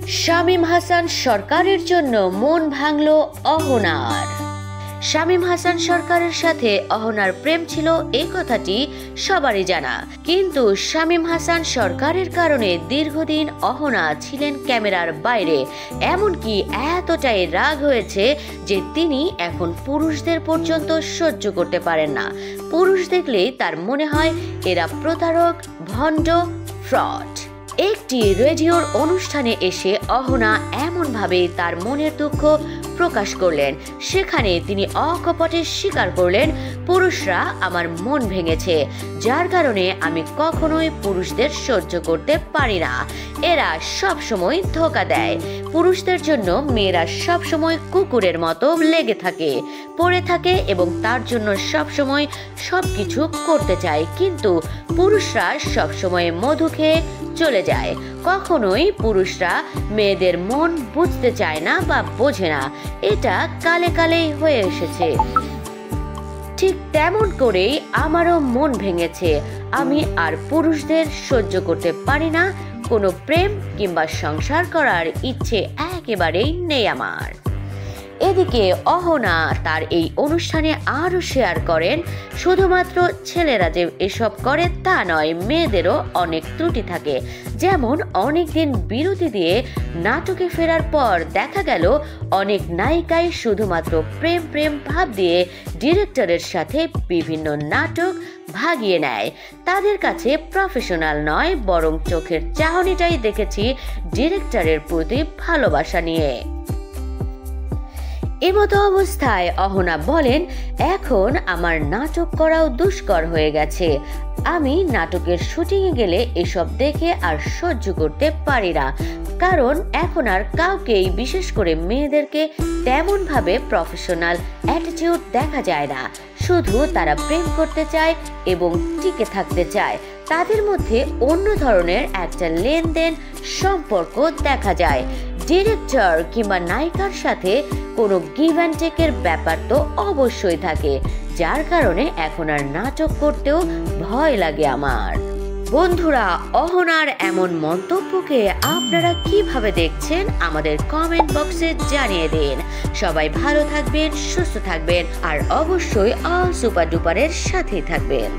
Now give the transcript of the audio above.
শামীম হাসান সরকারের জন্য মন ভাঙল অহনার। শামীম হাসান সরকারের সাথে অহনার প্রেম ছিল এই কথাটি সবারই জানা, কিন্তু শামীম হাসান সরকারের কারণে দীর্ঘদিন অহনা ছিলেন ক্যামেরার বাইরে। এমনকি এতটাই রাগ হয়েছে যে তিনি এখন পুরুষদের পর্যন্ত সহ্য করতে পারেন না। পুরুষ দেখলেই তার মনে হয় এরা প্রতারক, ভণ্ড, ফ্রড। একটি রেডিওর অনুষ্ঠানে এসে অহনা এমনভাবে তার মনের দুঃখ প্রকাশ করলেন। সেখানে তিনি অকপটে স্বীকার করলেন, পুরুষরা আমার মন ভেঙেছে, যার কারণে আমি কখনোই পুরুষদের সহ্য করতে পারি না। এরা সব সময় ধোঁকা দেয়। পুরুষদের জন্য মেয়েরা সব সময় কুকুরের মতো লেগে থাকে, পড়ে থাকে এবং তার জন্য সব সময় সবকিছু করতে চায়, কিন্তু পুরুষরা সব সময় মধু খেয়ে চলে যায়। কখনোই পুরুষরা মেয়েদের মন বুঝতে চায় না বা বোঝে না। এটা কালে কালেই হয়ে এসেছে। ঠিক তেমন করেই আমারও মন ভেঙেছে। আমি আর পুরুষদের সহ্য করতে পারি না। কোনো প্রেম কিংবা সংসার করার ইচ্ছে একেবারেই নেই আমার। এদিকে অহনা তার এই অনুষ্ঠানে আরো শেয়ার করেন, শুধুমাত্র ছেলেরা যে এসব করে তা নয়, মেয়েদেরও অনেক ত্রুটি থাকে। যেমন অনেকদিন বিরতি দিয়ে নাটকে ফেরার পর দেখা গেল অনেক নায়িকাই শুধুমাত্র প্রেম প্রেম ভাব দিয়ে ডিরেক্টরের সাথে বিভিন্ন নাটক ভাগিয়ে নেয়। তাদের কাছে প্রফেশনাল নয়, বরং চোখের চাহনিটাই দেখেছি ডিরেক্টরের প্রতি ভালোবাসা নিয়ে। এমতো অবস্থায় অহনা বলেন, এখন আমার নাটক করাও দুষ্কর হয়ে গেছে। আমি নাটকের শুটিংয়ে গেলে এসব দেখে আর সহ্য করতে পারি না, কারণ এখন আর কাউকেই, বিশেষ করে মেয়েদেরকে তেমন ভাবে প্রফেশনাল অ্যাটিটিউড দেখা যায় না। শুধু তারা প্রেম করতে চায় এবং টিকে থাকতে চায়। তাদের মধ্যে অন্য ধরনের একটা লেনদেন সম্পর্ক দেখা যায়। ডিরেক্টর কিংবা নায়িকার সাথে কোনো গিভ অ্যান্ড টেকের ব্যাপার তো অবশ্যই থাকে, যার কারণে এখন আর নাটক করতেও ভয় লাগে আমার। বন্ধুরা, অহনার এমন মন্তব্যকে আপনারা কিভাবে দেখছেন আমাদের কমেন্ট বক্সে জানিয়ে দিন। সবাই ভালো থাকবেন, সুস্থ থাকবেন আর অবশ্যই অল সুপার ডুপারের সাথেই থাকবেন।